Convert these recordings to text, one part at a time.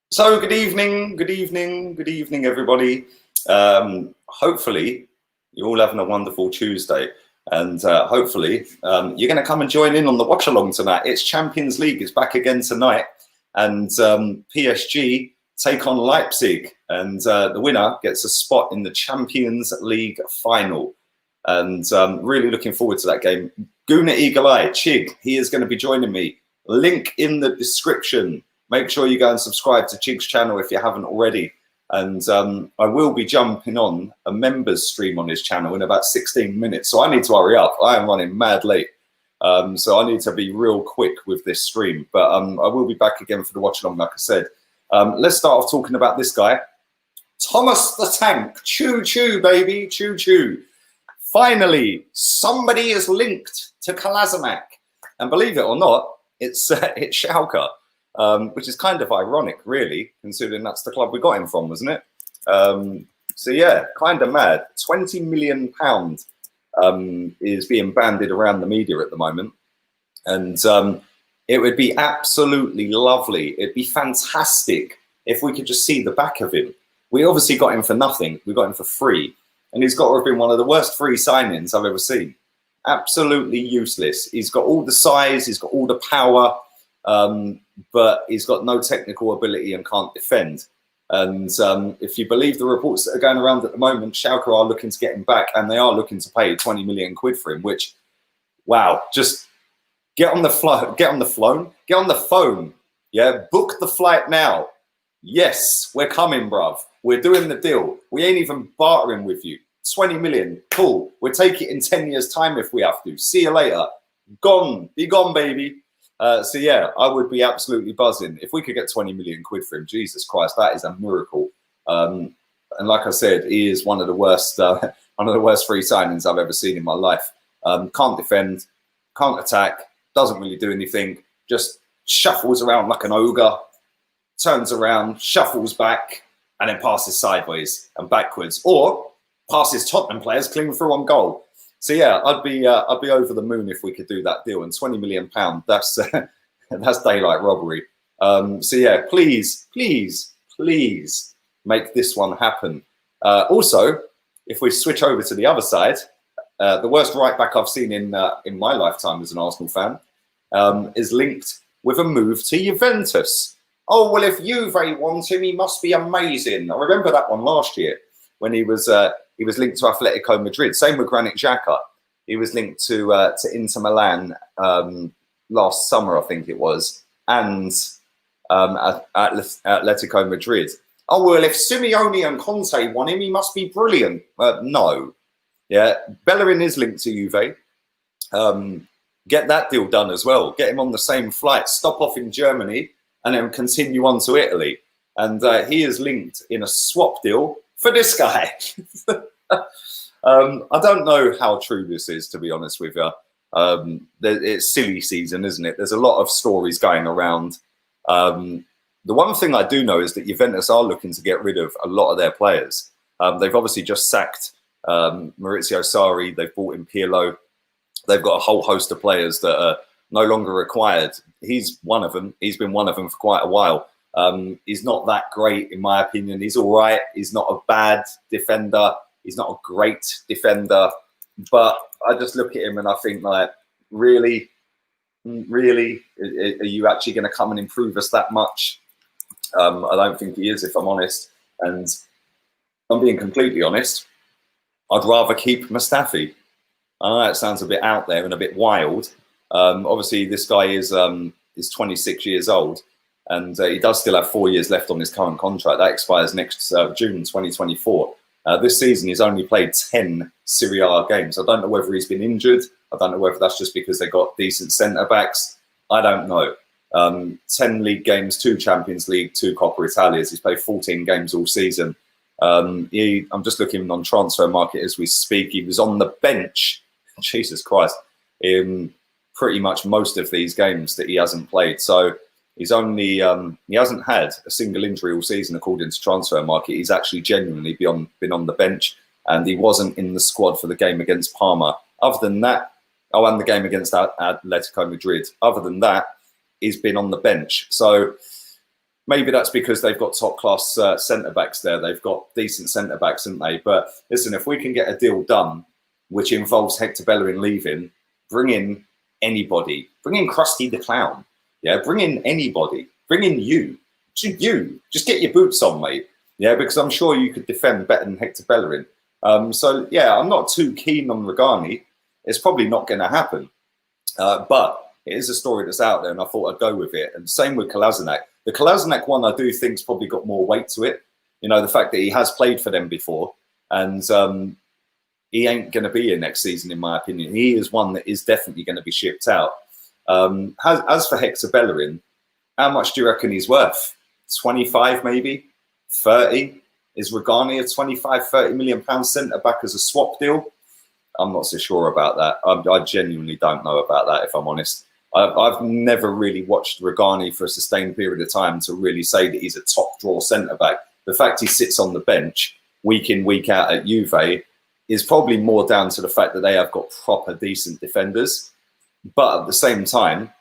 So good evening, everybody. Hopefully you're all having a wonderful Tuesday, and hopefully you're going to come and join in on the watch along tonight. It's Champions League, it's back again tonight, and PSG take on Leipzig, and the winner gets a spot in the Champions League final. And really looking forward to that game. Guna Eagle Eye, Chig, he is going to be joining me. Link in the description. Make sure you go and subscribe to Chig's channel if you haven't already. And I will be jumping on a members stream on his channel in about 16 minutes. So I need to hurry up. I am running mad late. So I need to be real quick with this stream. But I will be back again for the watch along, like I said. Let's start off talking about this guy. Thomas the Tank. Choo choo, baby. Choo choo. Finally, somebody is linked to Kolasinac. And believe it or not, it's Schalke. Which is kind of ironic, really, considering that's the club we got him from, wasn't it? So yeah, kind of mad. £20 million is being bandied around the media at the moment, and it would be absolutely lovely. It'd be fantastic if we could just see the back of him. We obviously got him for nothing. We got him for free, and he's got to have been one of the worst free signings I've ever seen. Absolutely useless. He's got all the size. He's got all the power. But he's got no technical ability and can't defend. And if you believe the reports that are going around at the moment, Schalke are looking to get him back, and they are looking to pay 20 million quid for him, which, wow, just get on the phone. Yeah, book the flight now. Yes, we're coming, bruv. We're doing the deal. We ain't even bartering with you. 20 million, cool. We'll take it in 10 years' time if we have to. See you later. Gone. Be gone, baby. So yeah, I would be absolutely buzzing if we could get 20 million quid for him. Jesus Christ, that is a miracle. And like I said, he is one of the worst free signings I've ever seen in my life. Can't defend, can't attack, doesn't really do anything. Just shuffles around like an ogre, turns around, shuffles back, and then passes sideways and backwards, or passes Tottenham players clean through on goal. So yeah, I'd be over the moon if we could do that deal. And £20 million, that's that's daylight robbery. So yeah, please make this one happen. Also, if we switch over to the other side, the worst right back I've seen in my lifetime as an Arsenal fan is linked with a move to Juventus. Oh well, if Juve want him, he must be amazing. I remember that one last year when he was linked to Atletico Madrid. Same with Granit Xhaka. He was linked to Inter Milan last summer, I think it was, and at Atletico Madrid. Oh, well, if Simeone and Conte want him, he must be brilliant. No. Yeah, Bellerin is linked to Juve. Get that deal done as well. Get him on the same flight. Stop off in Germany and then continue on to Italy. And he is linked in a swap deal for this guy. I don't know how true this is, to be honest with you. It's silly season, isn't it? There's a lot of stories going around. The one thing I do know is that Juventus are looking to get rid of a lot of their players. They've obviously just sacked Maurizio Sarri. They've brought in Pirlo. They've got a whole host of players that are no longer required. He's one of them. He's been one of them for quite a while. He's not that great, in my opinion. He's all right. He's not a bad defender. He's not a great defender. But I just look at him and I think, like, really? Are you actually going to come and improve us that much? I don't think he is, if I'm honest. And I'm being completely honest. I'd rather keep Mustafi. I know it sounds a bit out there and a bit wild. Obviously, this guy is 26 years old. And he does still have 4 years left on his current contract. That expires next June 2024. This season, he's only played 10 Serie A games. I don't know whether he's been injured. I don't know whether that's just because they got decent centre-backs. I don't know. 10 league games, 2 Champions League, 2 Coppa Italias. He's played 14 games all season. I'm just looking on transfer market as we speak. He was on the bench, Jesus Christ, in pretty much most of these games that he hasn't played. So he's only he hasn't had a single injury all season, according to Transfer Market. He's actually genuinely been on the bench, and he wasn't in the squad for the game against Parma. Other than that, and the game against Atletico Madrid. Other than that, he's been on the bench. So maybe that's because they've got top class centre-backs there. They've got decent centre-backs, haven't they? But listen, if we can get a deal done, which involves Hector Bellerin leaving, bring in anybody. Bring in Krusty the Clown. Yeah, bring in anybody. Bring in you. Just get your boots on, mate. Yeah, because I'm sure you could defend better than Hector Bellerin. So, yeah, I'm not too keen on Rugani. It's probably not going to happen. But it is a story that's out there, and I thought I'd go with it. And same with Kolasinac. The Kolasinac one, I do think's probably got more weight to it. You know, the fact that he has played for them before, and he ain't going to be here next season, in my opinion. He is one that is definitely going to be shipped out. As for Hector Bellerin, how much do you reckon he's worth? 25 maybe? 30? Is Rugani a 25, 30 million pound centre back as a swap deal? I'm not so sure about that. I genuinely don't know about that, if I'm honest. I've never really watched Rugani for a sustained period of time to really say that he's a top draw centre back. The fact he sits on the bench week in, week out at Juve is probably more down to the fact that they have got proper decent defenders. But at the same time,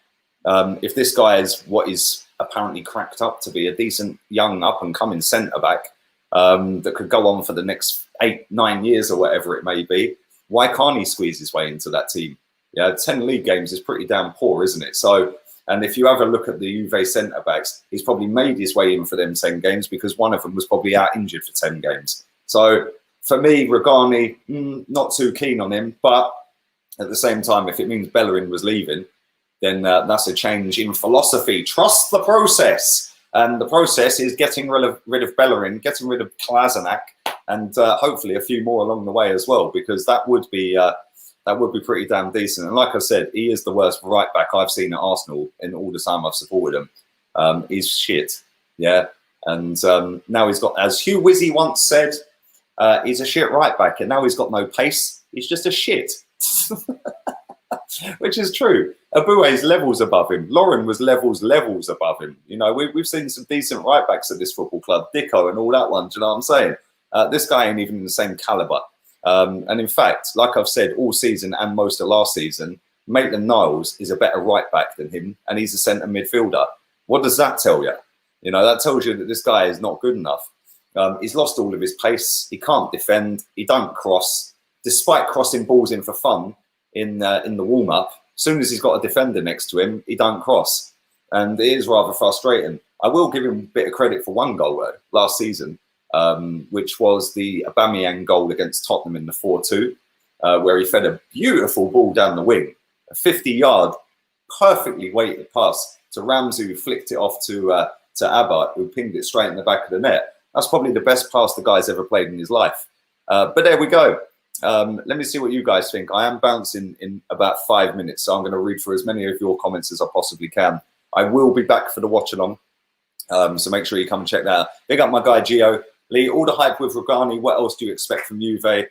if this guy is what is apparently cracked up to be a decent young up-and-coming centre-back that could go on for the next 8-9 years or whatever it may be, why can't he squeeze his way into that team? Yeah, 10 league games is pretty damn poor, isn't it? So, and if you have a look at the Juve centre-backs, he's probably made his way in for them 10 games because one of them was probably out injured for 10 games. So, for me, Rugani, not too keen on him, but at the same time, if it means Bellerin was leaving, then that's a change in philosophy. Trust the process. And the process is getting rid of Bellerin, getting rid of Kolasinac, and hopefully a few more along the way as well, because that would be pretty damn decent. And like I said, he is the worst right back I've seen at Arsenal in all the time I've supported him. He's shit, yeah. And now he's got, as Hugh Wizzy once said, he's a shit right back, and now he's got no pace. He's just a shit. Which is true. Abue's levels above him. Lauren was levels above him. You know, we've seen some decent right backs at this football club, Dicko and all that one. Do you know what I'm saying? This guy ain't even in the same caliber. And in fact, like I've said all season and most of last season, Maitland-Niles is a better right back than him, and he's a centre midfielder. What does that tell you? You know, that tells you that this guy is not good enough. He's lost all of his pace. He can't defend. He don't cross. Despite crossing balls in for fun in the warm-up, as soon as he's got a defender next to him, he don't cross. And it is rather frustrating. I will give him a bit of credit for one goal, though, last season, which was the Aubameyang goal against Tottenham in the 4-2, where he fed a beautiful ball down the wing, a 50-yard, perfectly weighted pass to Ramsey, who flicked it off to Abbott, who pinged it straight in the back of the net. That's probably the best pass the guy's ever played in his life. But there we go. Let me see what you guys think. I am bouncing in about 5 minutes, so I'm going to read through as many of your comments as I possibly can. I will be back for the watch-along, so make sure you come and check that out. Big up my guy, Gio. Lee, all the hype with Rugani. What else do you expect from Juve?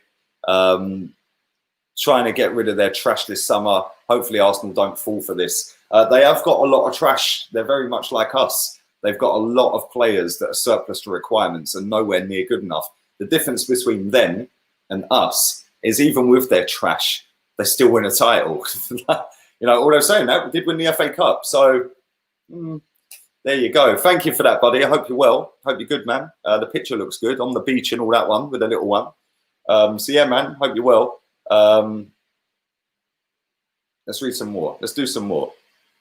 Trying to get rid of their trash this summer. Hopefully Arsenal don't fall for this. They have got a lot of trash. They're very much like us. They've got a lot of players that are surplus to requirements and nowhere near good enough. The difference between them and us is even with their trash, they still win a title. You know, all I'm saying, that we did win the FA Cup. So there you go. Thank you for that, buddy. I hope you're well. Hope you're good, man. The picture looks good on the beach and all that one with a little one. So yeah, man, hope you're well. Let's read some more. Let's do some more.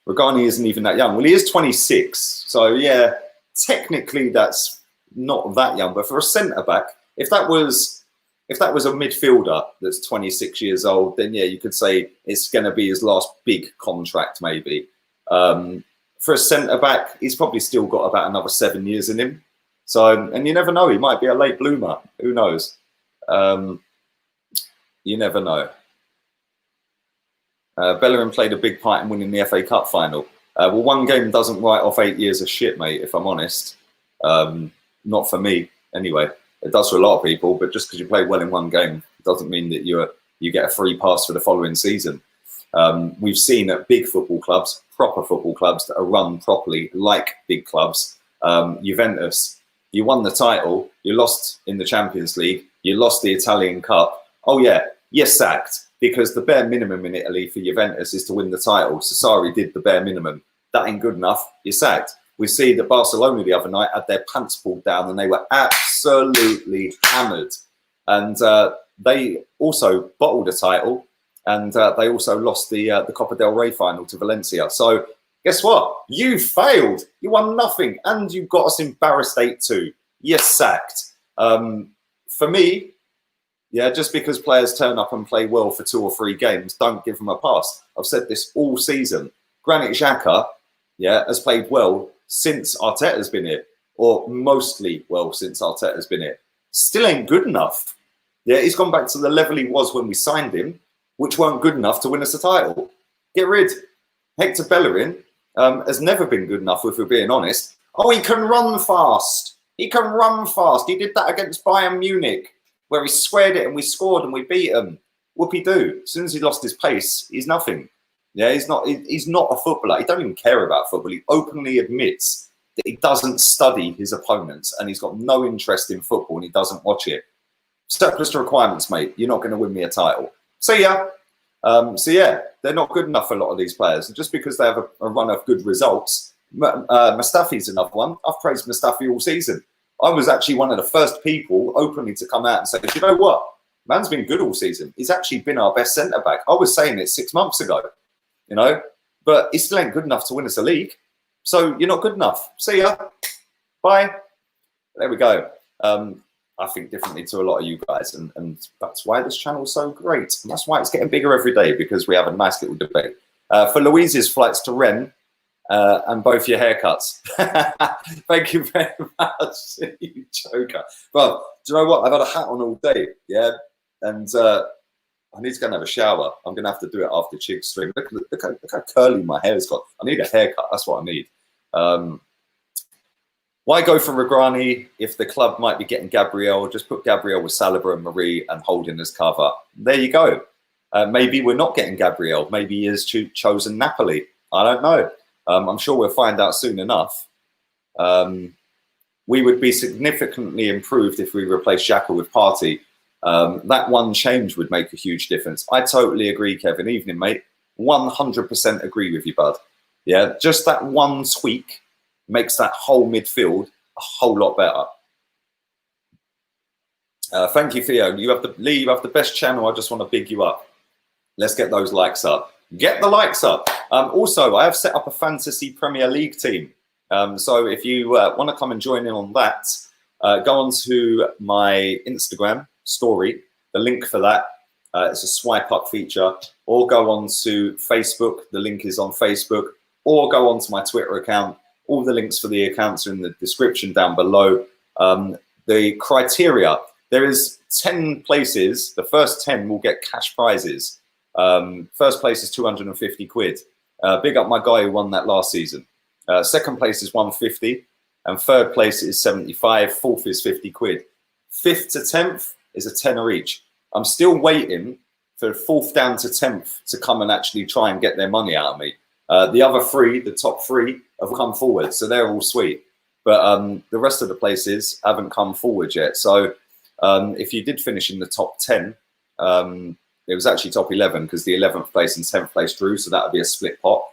Rugani isn't even that young. Well, he is 26. So yeah, technically that's not that young. But for a centre-back, if that was a midfielder that's 26 years old, then yeah, you could say it's going to be his last big contract, maybe. For a centre-back, he's probably still got about another 7 years in him. So, and you never know, he might be a late bloomer. Who knows? You never know. Bellerin played a big part in winning the FA Cup final. Well, one game doesn't write off 8 years of shit, mate, if I'm honest. Not for me, anyway. It does for a lot of people, but just because you play well in one game doesn't mean that you get a free pass for the following season. We've seen at big football clubs, proper football clubs that are run properly, like big clubs. Juventus, you won the title, you lost in the Champions League, you lost the Italian Cup. Oh yeah, you're sacked, because the bare minimum in Italy for Juventus is to win the title. Sarri did the bare minimum. That ain't good enough. You're sacked. We see that Barcelona the other night had their pants pulled down and they were absolutely hammered. And they also bottled a title, and they also lost the Copa del Rey final to Valencia. So guess what? You failed. You won nothing, and you got us embarrassed 8-2. You're sacked. For me, yeah, just because players turn up and play well for 2 or 3 games, don't give them a pass. I've said this all season. Granit Xhaka, yeah, has played well since Arteta's been here, or mostly well since Arteta's been here. Still ain't good enough. Yeah, he's gone back to the level he was when we signed him, which weren't good enough to win us a title. Get rid. Hector Bellerin has never been good enough, if we're being honest. Oh, he can run fast. He can run fast. He did that against Bayern Munich, where he squared it and we scored and we beat him. Whoopie-doo. As soon as he lost his pace, he's nothing. Yeah, he's not a footballer. He don't even care about football. He openly admits that he doesn't study his opponents and he's got no interest in football and he doesn't watch it. Surplus to requirements, mate. You're not going to win me a title. See ya. So yeah, they're not good enough for a lot of these players. And just because they have a run of good results, Mustafi's another one. I've praised Mustafi all season. I was actually one of the first people openly to come out and say, you know what? Man's been good all season. He's actually been our best centre-back. I was saying it 6 months ago, you know, but he still ain't good enough to win us a league. So you're not good enough. See ya. Bye. There we go. I think differently to a lot of you guys, and that's why this channel is so great. And that's why it's getting bigger every day, because we have a nice little debate. For Louise's flights to Rennes and both your haircuts. Thank you very much, you joker. Well, do you know what? I've had a hat on all day, yeah, and I need to go and have a shower. I'm going to have to do it after Chig's stream. Look how curly my hair's got. I need a haircut. That's what I need. Why go for Rugani if the club might be getting Gabriel? Just put Gabriel with Saliba and Marie and Holding as cover. There you go. Maybe we're not getting Gabriel. Maybe he has chosen Napoli. I don't know. I'm sure we'll find out soon enough. We would be significantly improved if we replace Xhaka with Partey. That one change would make a huge difference. I totally agree, Kevin. Evening, mate. 100% agree with you, bud. Yeah, just that one tweak makes that whole midfield a whole lot better. Thank you, Theo. You have the best channel. I just want to big you up. Let's get those likes up. Get the likes up. Also, I have set up a fantasy Premier League team. So if you want to come and join in on that, go on to my Instagram story. The link for that, it's a swipe up feature, or go on to Facebook. The link is on Facebook, or go on to my Twitter account. All the links for the accounts are in the description down below. The criteria, there is 10 places. The first 10 will get cash prizes. First place is 250 quid. Big up my guy who won that last season. Second place is 150, and third place is 75. Fourth is 50 quid. 5th to 10th is a tenner each. I'm still waiting for 4th down to 10th to come and actually try and get their money out of me. The other 3, the top 3, have come forward, so they're all sweet. But the rest of the places haven't come forward yet. So if you did finish in the top 10, it was actually top 11 because the 11th place and 10th place drew, so that would be a split pot.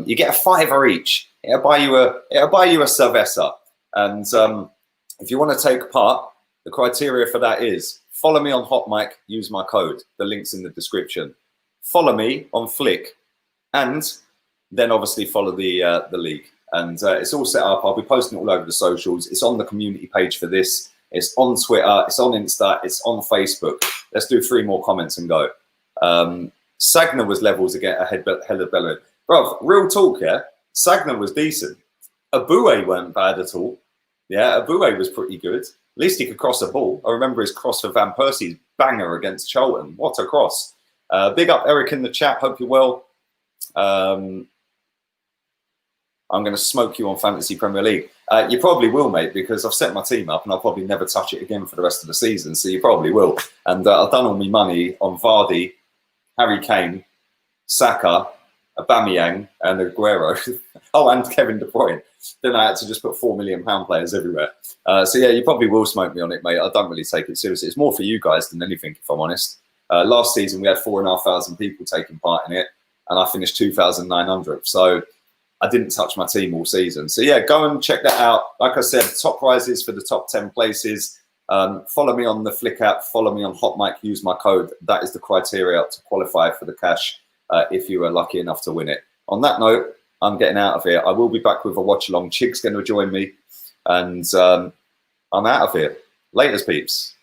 You get a £5 each. It'll buy you a cerveza. And if you want to take part, the criteria for that is follow me on HOTMIC, use my code. The link's in the description. Follow me on Flick, and then obviously follow the league. And it's all set up. I'll be posting it all over the socials. It's on the community page for this. It's on Twitter. It's on Insta. It's on Facebook. Let's do 3 more comments and go. Sagna was levels ahead of Bellerin. Bro, real talk, yeah? Sagna was decent. Abue weren't bad at all. Yeah, Abue was pretty good. At least he could cross a ball. I remember his cross for Van Persie's banger against Charlton. What a cross. Big up Eric in the chat. Hope you're well. I'm going to smoke you on Fantasy Premier League. You probably will, mate, because I've set my team up and I'll probably never touch it again for the rest of the season. So you probably will. And I've done all my money on Vardy, Harry Kane, Saka, Aubameyang, and Aguero. Oh, and Kevin De Bruyne. Then I had to just put £4 million players everywhere. So yeah, you probably will smoke me on it, mate. I don't really take it seriously. It's more for you guys than anything, if I'm honest. Last season we had 4,500 people taking part in it, and I finished 2,900. So I didn't touch my team all season. So yeah, go and check that out. Like I said, top prizes for the top 10 places. Follow me on the Flick app, follow me on HOTMIC, use my code. That is the criteria to qualify for the cash if you are lucky enough to win it. On that note, I'm getting out of here. I will be back with a watch along. Chig's going to join me, and I'm out of here. Laters, peeps.